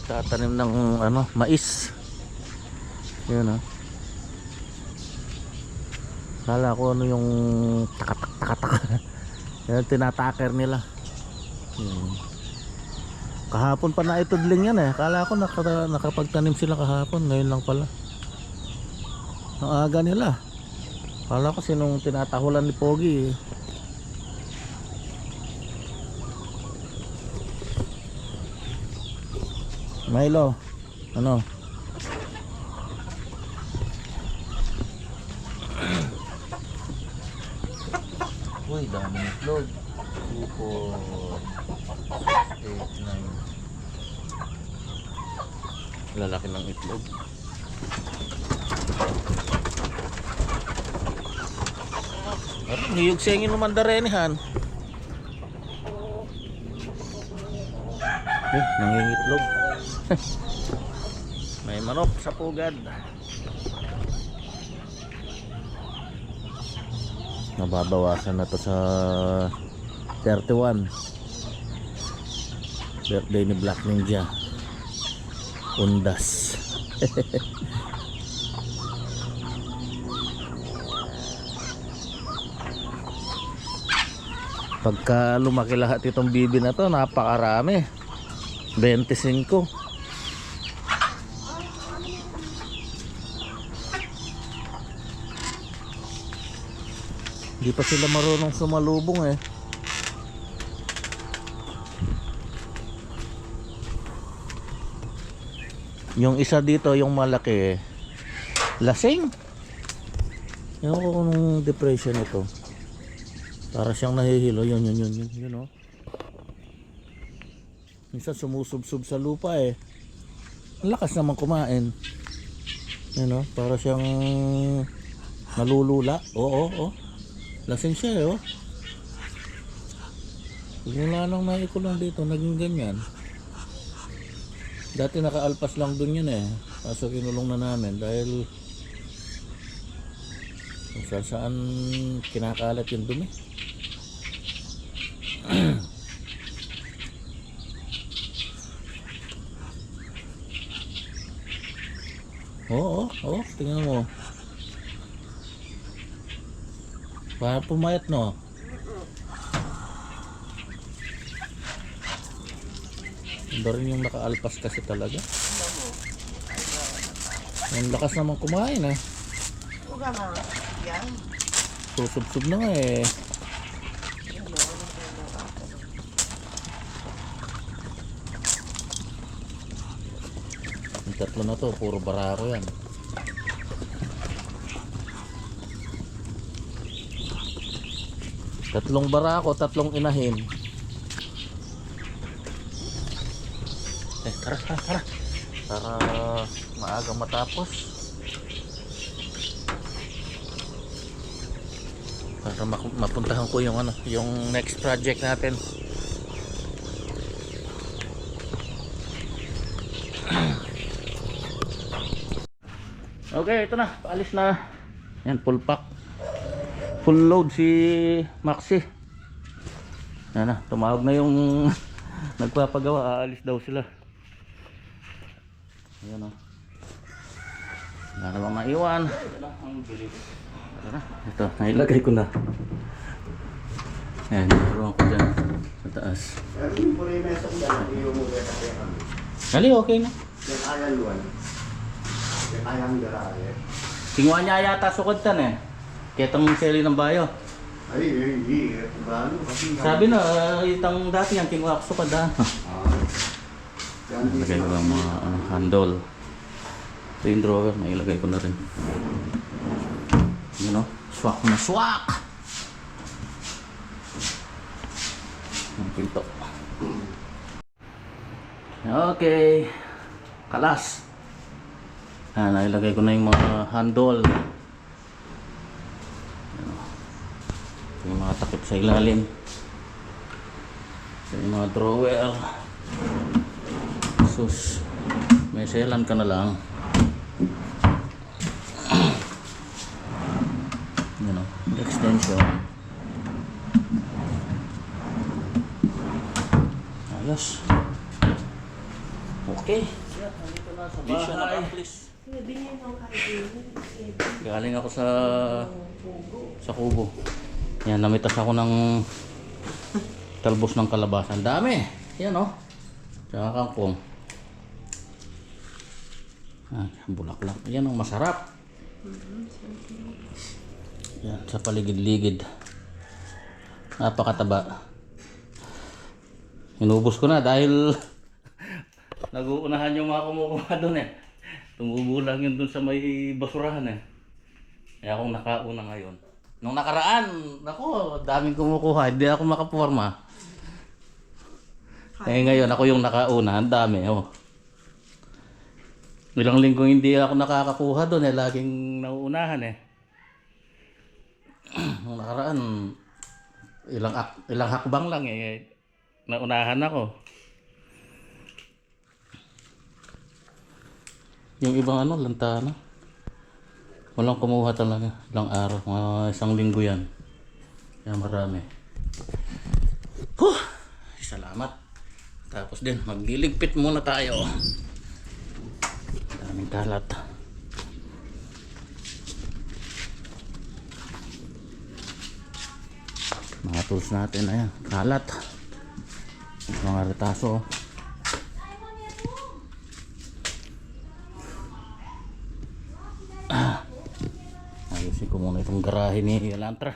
Tatanim ng ano, mais. Yun, oh. Kala ko ano yung takatak. Yan, tinataker nila. Yun. Kahapon pa na itudling yan eh. Kala ko nakapagtanim sila kahapon. Ngayon lang pala. Ang aga nila. Kala ko sinong tinatahulan ni Pogi eh. Milo, ano? Uy, dami ng itlog. 2, 4, 8, 9. Lalaki ng itlog. Niyog sengin naman darenihan. Nangingitlog. May manok sa pugad. Nababawasan na to sa 31. Birthday ni Black Ninja. Undas. Pagka lumaki lahat itong bibi na to, napakarami. 25. Hindi pa sila marunong sumalubong eh. Yung isa dito, yung malaki eh, lasing. Ewan ko kung depression ito. Para siyang nahihilo. Yun oh. Minsan sumusubsub sa lupa eh. Ang lakas naman kumain. Yun oh. Para siyang nalulula. Oo. Lasing siya eh oh. Mula nang naikulong dito, naging ganyan. Dati nakaalpas lang dun yun eh. Kaso kinulong na namin dahil kung saan kinakalat yung dumi. Oo, tingnan mo. Para pumayat no. Iba rin yung nakaalpas kasi talaga. Ang lakas naman kumain eh. Uga ma. Yan. Susub-sub na nga eh. Yung tatlo na to, puro barako yan. Tatlong barako, tatlong inahin. Tara. Para maagang matapos. Para mapuntahan ko yung yung next project natin. Okay, ito na, paalis na. Yan, full pack. Full load si Maxi. Yan na, tumawag na yung nagpapagawa, aalis daw sila. Ayan o. Wala na bang maiwan. Ito, nailagay ko na. Ayan, naroon ko dyan sa taas. Kali, okay na. Tingwa niya yata sukod tan eh. Ketang seli ng bayo. Sabi na, itang dati yung tingwa ko sukod ha. Lagay ko ang mga handle. Ito yung drawer, nailagay ko na rin. Yun o, swak na swak! Ang pinto. Okay, kalas. Nailagay ko na yung mga handle. Yung mga takip sa ilalim. Yung mga drawer. Sus, may selan ka na lang. Yan o, extension. Ayos. Okay. Yeah, nandito na sa bahay. Galing ako sa kubo. Yan, namitas ako ng talbos ng kalabasa. Ang dami. Yan oh. Tsaka kangkong. Bulaklak. Yan ang masarap. Yan, sa paligid-ligid. Napakataba. Inubos ko na dahil nag-uunahan yung mga kumukuha doon eh. Tumubo lang yun doon sa may basurahan eh. Kaya akong nakauna ngayon. Nung nakaraan, naku, daming kumukuha. Hindi ako makaporma. Eh ngayon, ako yung nakauna. Ang dami, oh. Ilang linggo hindi ako nakakakuha doon eh. Laging nauunahan eh. Nung nakaraan, ilang hakbang lang eh. Naunahan ako. Yung ibang lantana. Walang kumuha talaga. Ilang araw. Mga isang linggo yan. Kaya marami. Salamat. Tapos din, magliligpit muna tayo. Daming kalat. Mga tools natin, ayan. Kalat. Mga retaso. Ayusin ko muna itong garahe ni Elantra.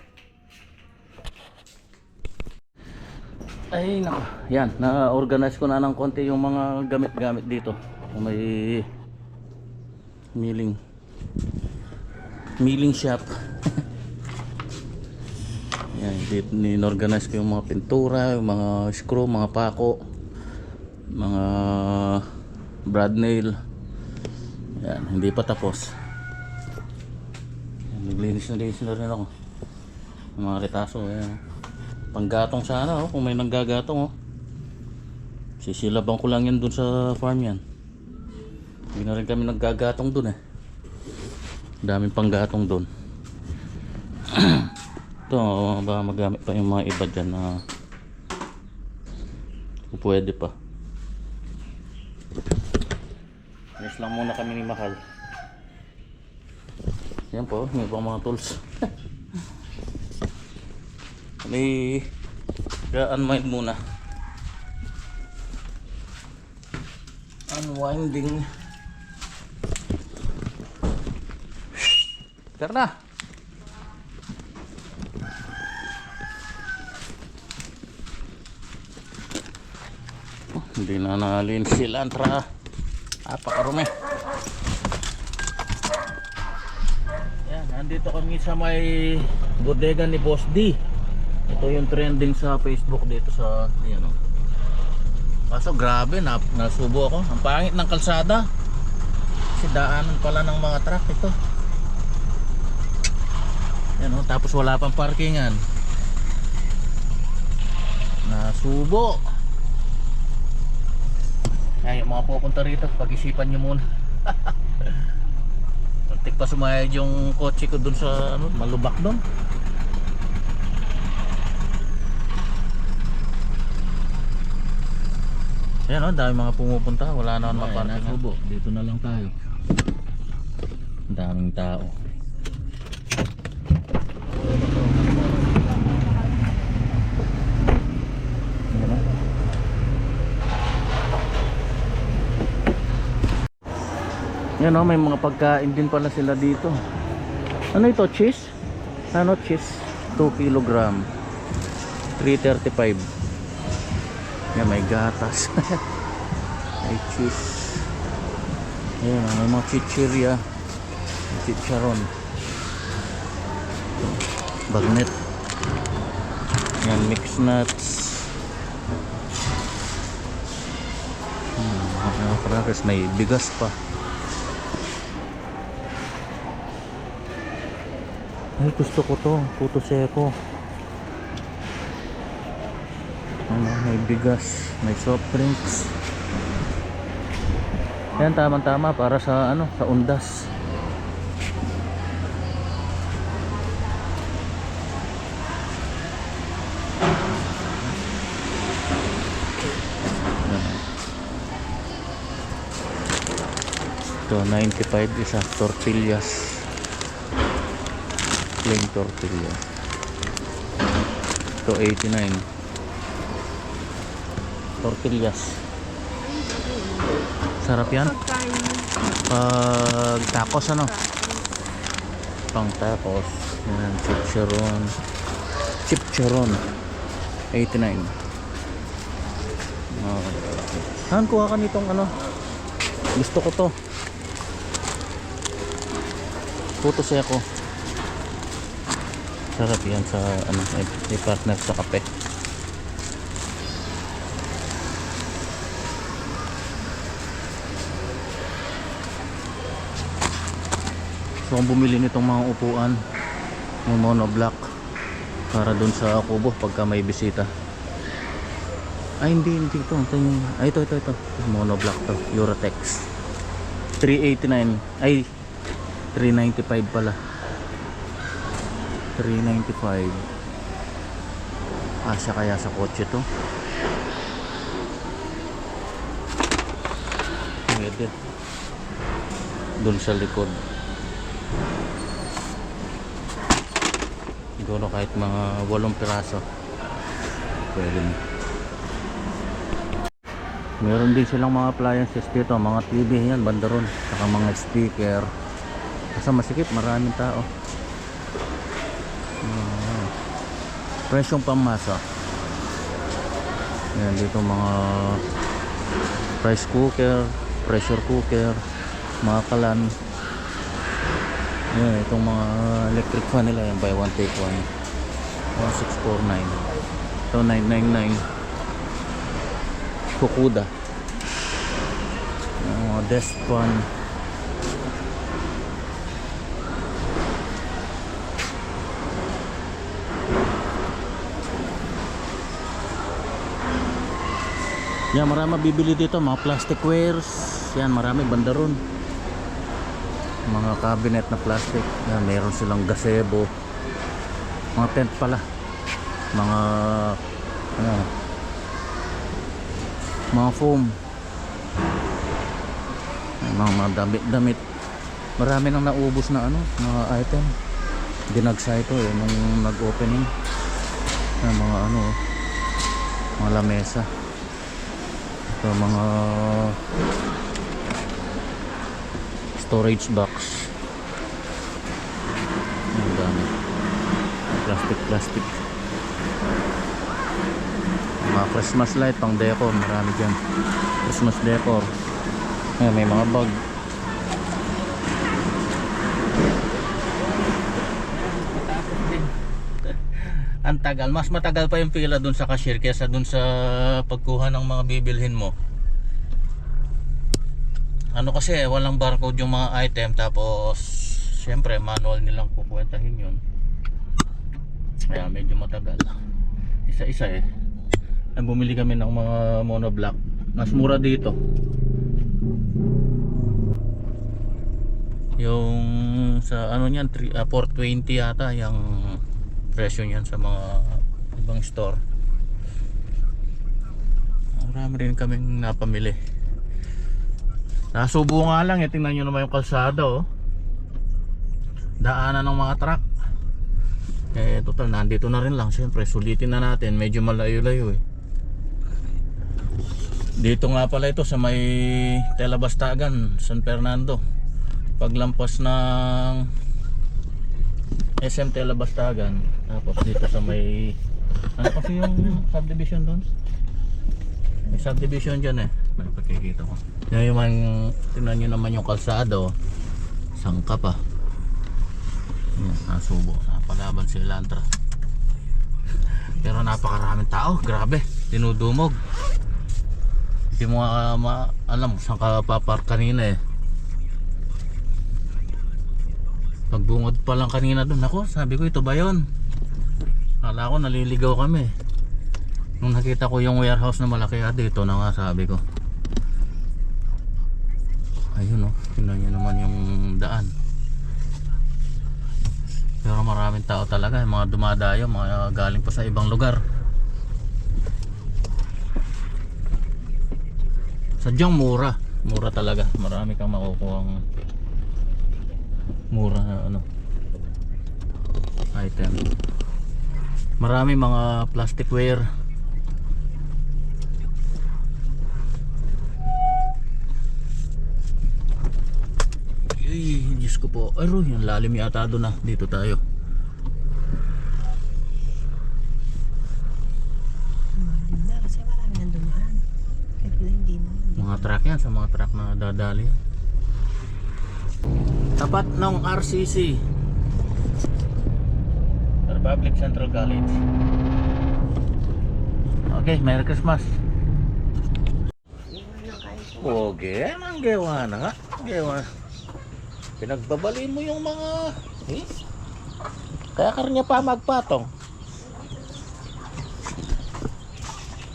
Ay nako, yan, na-organize ko na ng konti yung mga gamit-gamit dito. May milling shop. Yan, dito ni-organize ko yung mga pintura, yung mga screw, mga pako, mga brad nail. Yan, hindi pa tapos. Naglinis na rin ako. Yung mga retaso, yan. Panggatong sana, kung may nanggagatong, sisilaban ko lang yan dun sa farm yan. Hindi na rin kami naggagatong dun eh. Daming panggatong dun. Ito, baka magamit pa yung mga iba dyan na pwede pa. Alis lang muna kami ni Mahal. Yan po, may ibang mga tools. May unwind muna. Unwinding. Karena hindi na nalin si Elantra. Apakarumi. Yan, nandito kami sa may bodega ni Boss D. Ito yung trending sa Facebook dito sa ayan oh. Kaso grabe, nasubo ako. Ang pangit ng kalsada. Kasi daanan pala ng mga truck ito. Yan oh, tapos wala pang parkingan. Nasubo. Ay, yung mga pupunta rito, pag-isipan nyo muna. Muntik pa sumayad yung kotse ko dun sa malubak dun. Ayan o, dami mga pumupunta. Wala naman maparking. Nasubo. Dito na lang tayo. Ang daming tao. Yan o, may mga pagkain din pala sila dito. Ano ito? Cheese? Ano cheese? 2 kilogram 3.35. Yan, may gatas. May cheese. Ayan, may mga chichirya, chicharon, bagnet. Yan, mixed nuts. Crackers, may bigas pa. Ay, gusto ko to, puto seko. May bigas, may soft drinks. Yan, tamang-tama para sa sa undas. Ito 95 isa, tortillas. Plain tortillas. Ito 89. Tortillas. Sarap yan. Pagkain. Pag tacos ano? Pang tacos. Yan, chicharon. Chicharon. 89. Han, kuha ka nitong ano? Gusto ko to. Puto siya ko. Sarap yan sa ano, i-partner sa kape. So kung bumili nitong mga upuan ng monoblock para dun sa kubo pagka may bisita. Ay hindi ito. Ay ito. Monoblock to, Eurotex. 389. Ay 395 pala. 395. Asya kaya sa kotse to. Pwede. Dun sa likod. Siguro kahit mga 8 piraso. Pwede na. Meron din silang mga appliances dito, mga TV yan, banda ron, saka mga speaker. Kasi masikip, maraming tao. Presyong pamasa. Yan dito mga rice cooker, pressure cooker, mga kalan. Yan, itong mga electric fan nila, yan, buy one take one. 1649. Ito 999. Fukuda. Mga desk fan. Yan, marami bibili dito, mga plastic wares. Yan, marami banda ron. Mga cabinet na plastic. Yan, meron silang gazebo. Mga tent pala. Mga ano, mga foam, mga damit. Marami nang naubos na ano, mga item. Dinagsa ito nung nag-opening. Mga ano, mga lamesa. Ito mga storage box. Ang dami. Plastic. Mga Christmas light pang decor, marami dyan. Christmas decor. Ayan, may mga bag. Ang tagal, mas matagal pa yung pila dun sa cashier kaysa dun sa pagkuha ng mga bibilhin mo. Ano kasi, walang barcode yung mga item, tapos syempre manual nilang kukwentahin yun. Kaya medyo matagal. Isa-isa ay bumili kami ng mga monoblock, mas mura dito. Yung sa ano niyan 420 yata yung presyo niyan sa mga ibang store. Marami rin kaming napamili. Nasubo nga lang, tingnan nyo naman yung kalsada daanan ng mga truck. Total nandito na rin lang, siyempre sulitin na natin, medyo malayo-layo Dito nga pala ito sa may Telabastagan, San Fernando. Paglampas ng SM Telabastagan, tapos dito sa may ano kasi yung subdivision doon? May subdivision dyan may pagkikita ko. Ngayon tingnan nyo naman yung kalsada sangka pa. Yan, nasubo, napalaban si Elantra. Pero napakaraming tao, grabe, tinudumog. Hindi mo alam saan ka papark kanina Pagbungod pa lang kanina doon ako, sabi ko ito ba yun? Kala ko naliligaw kami. Nung nakita ko yung warehouse na malaki dito na nga sabi ko. Ayun tingnan nyo naman yung daan. Pero maraming tao talaga, mga dumadayo, mga galing pa sa ibang lugar. Sadyang mura. Mura talaga, marami kang makukuhang mura na ano item. Marami mga plasticware. Ay, Diyos ko po. Ay, yung lalim yata doon na. Dito tayo. Maganda kasi marami nang dumaan. Kahit na hindi na. Mga truck yan, sa mga truck na dadali. Tapat ng RCC, Republic Central College. Okay, Merry Christmas. Iwan lang kayo po. Okay, ang gawa na nga. Gawa. Pinagbabali mo yung mga kaya ka rin niya pa magpatong.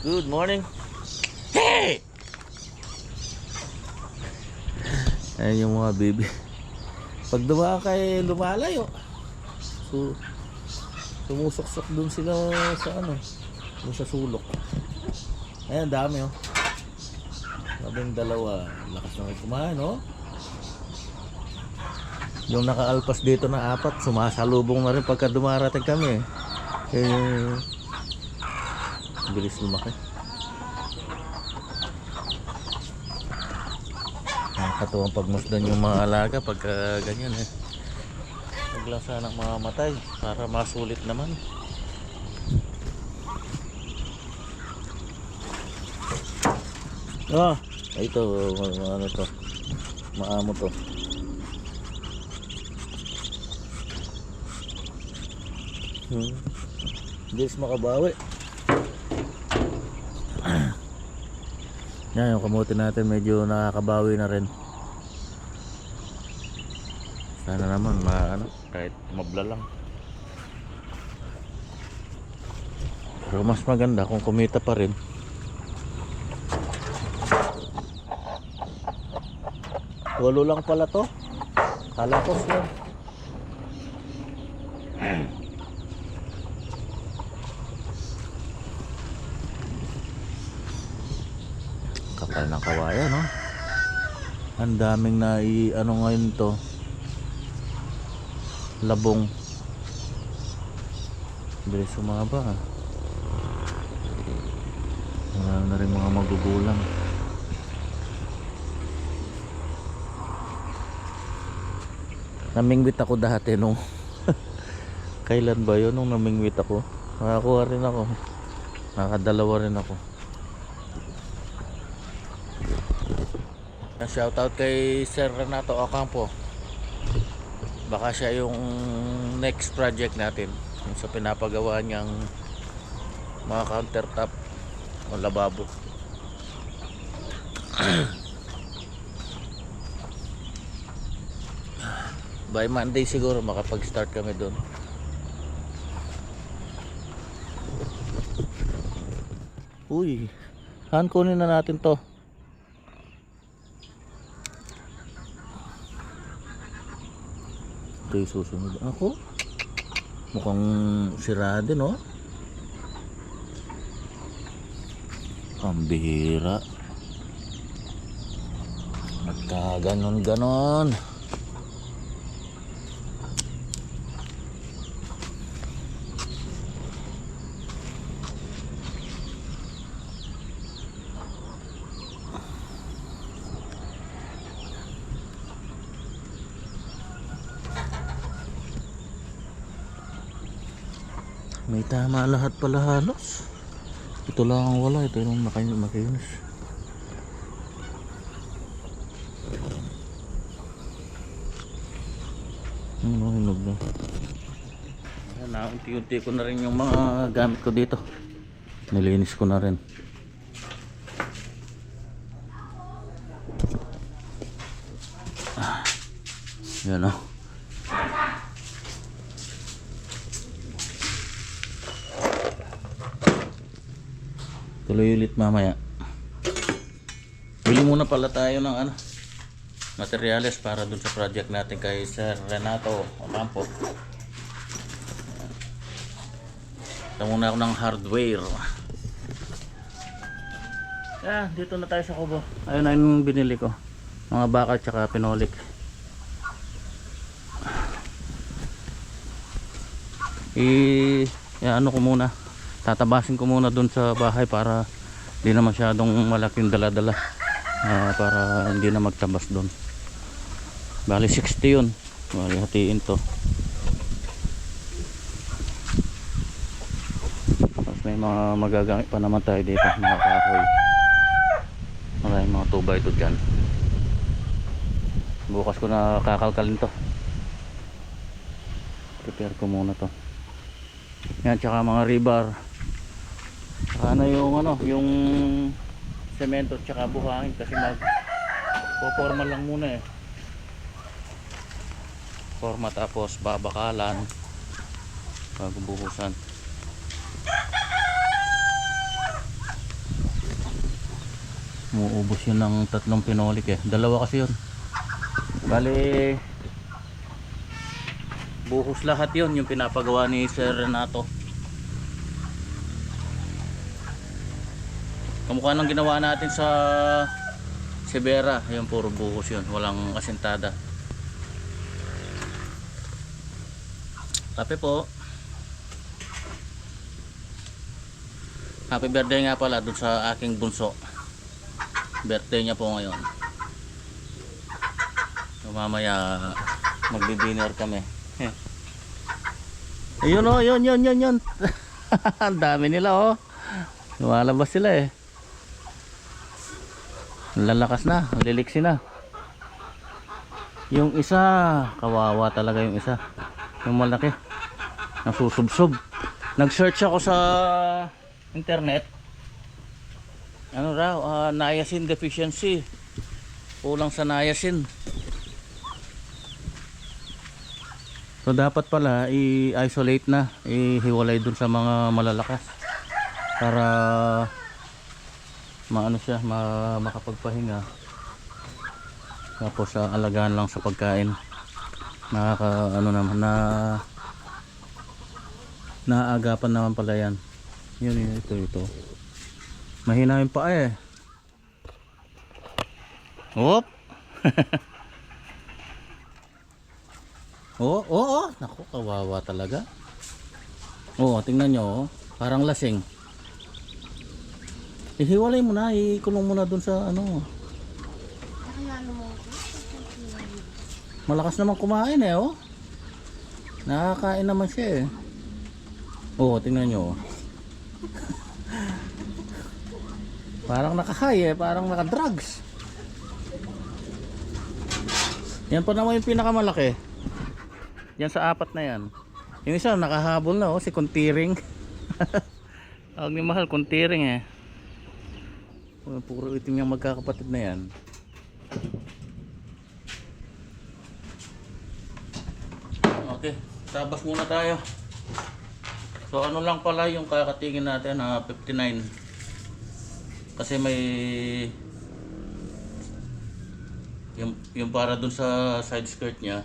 Good morning. Hey! Ayan yung mga baby. Pag dumaan kay lumalayo, sumusuksok dun sila sa ano, dun sa sulok. Ayan, dami oh. Labing dalawa. Lakas na kumain oh. Yung nakaalpas dito na 4, sumasalubong na rin pagka dumarating kami. Bilis lumaki. Nakakatuwang pagmusdan yung mga alaga pagka ganyan eh. Huwag lang sanang mamamatay para masulit naman. Ito, ano to? Maamo to. Bilis makabawi. Yan, yung kamote natin medyo nakakabawi na rin. Sana naman kahit mabla lang. Pero mas maganda kung kumita pa rin. Walo lang pala to. Kala ko siya. Kapal ng kawayan, no? Ang daming ano ngayon to. Labong. Bilis sumaba, ha? Wala na rin mga magugulang. Namingwit ako dati nung kailan ba yun nung namingwit ako? Nakakuha rin ako. Nakadalawa rin ako. Shoutout kay Sir Renato Ocampo. Baka siya yung next project natin yung sa pinapagawa niyang mga countertop o lababo. By Monday siguro makapag-start kami doon. Uy, kunin na natin to. Ito yung susunod. Ako mukhang sira din, oh. Pambihira. Nagkaganon-ganon. May tama lahat pala halos. Ito lang ang wala. Ito yung makinis. Hinog na. Naunti-unti ko na rin yung mga gamit ko dito. Nilinis ko na rin. Yan o. Tuloy ulit mamaya. Bili muna pala tayo ng materials para dun sa project natin kay Sir Renato Ocampo. Ito muna ako ng hardware. Dito na tayo sa kubo. Ayun na yung binili ko. Mga baka tsaka pinolik. Ano ko muna. Tatabasin ko muna dun sa bahay para hindi na masyadong malaking dala-dala. Para hindi na magtabas dun. Bali 60 yun. Bali hatiin to. Tapos may mga magagamit pa naman tayo dito. Mga kahoy. Maraming mga 2x2 dyan. Bukas ko na kakalkalin to. Prepare ko muna to. Yan, tsaka mga rebar. Tsaka na yung yung semento tsaka buhangin kasi poporma lang muna eh. Forma tapos babakalan bago buhusan. Umuubos yun ng 3 pinolik eh. 2 kasi yun. Bali buhos lahat yun yung pinapagawa ni Sir Renato. Kamukha ng ginawa natin sa Sibera. Yung puro buhos yun. Walang asintada. Kape po. Happy birthday nga pala dun sa aking bunso. Birthday niya po ngayon. So, mamaya magdi-dinner kami. Ayun oh, yun. Ang dami nila oh. Lumalabas sila eh. Lalakas na, liliksi na. Yung isa, kawawa talaga yung isa. Yung malaki. Nasusubsob. Nag-search ako sa internet. Ano raw, niacin deficiency. Kulang sa niacin. So dapat pala i-isolate na, ihiwalay dun sa mga malalakas para maano siya, makapagpahinga. Tapos alagaan lang sa pagkain. Naman naagapan naman pala yan. Yun ito. Mahina yung paa eh. Hop. Oo. Naku, kawawa talaga. Oo, tingnan nyo oh. Parang lasing. Ihiwalay mo na, ikulong mo na dun sa ano. Malakas naman kumain eh oh. Nakakain naman siya eh. Oo, tingnan nyo oh. Parang naka-high eh, parang naka-drugs. Yan pa naman yung pinakamalaki. Yan sa 4 na yan. Yung isa nakahabol na oh, si Kuntiring. Tawag ni Mahal, Kuntiring eh. Puro itim yung magkakapatid na yan. Okay, tabas muna tayo. So ano lang pala yung kakatingin natin, 59. Kasi may yung para dun sa side skirt niya.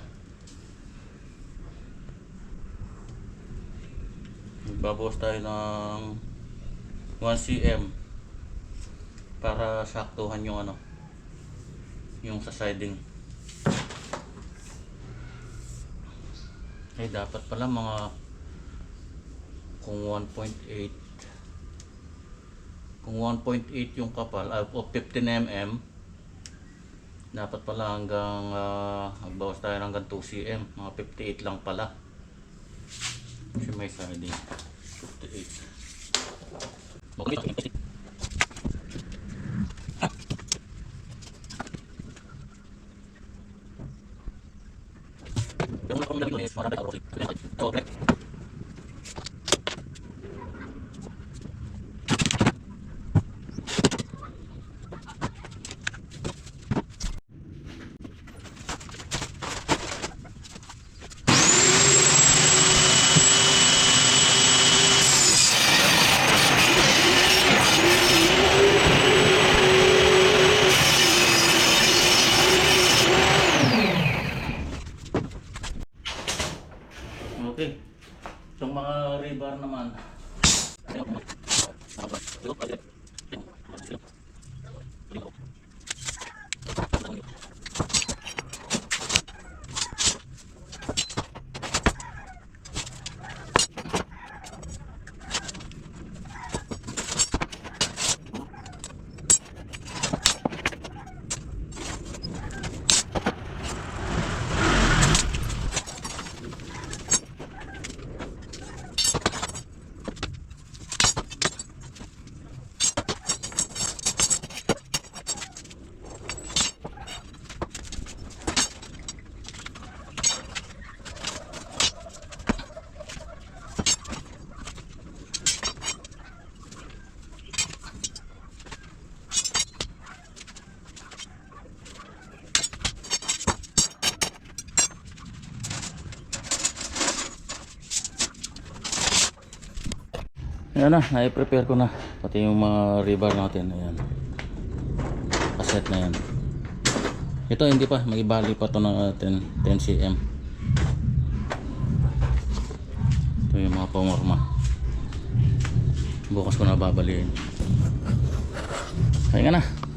Magbabawas tayo ng 1 cm para saktuhan yung yung sa siding. Dapat pala mga kung 1.8 yung kapal o 15 mm, dapat pala hanggang magbawas tayo hanggang 2 cm, mga 58 lang pala kasi may siding 58. Okay. Itong mga rebar naman. Ayan na, na-prepare ko na. Pati yung mga rebar natin. Ayan. Kaset na yan. Ito hindi pa, may bali pa to ng 10 cm. Ito yung mga pamorma. Bukas ko na babaliin. Kaya nga na.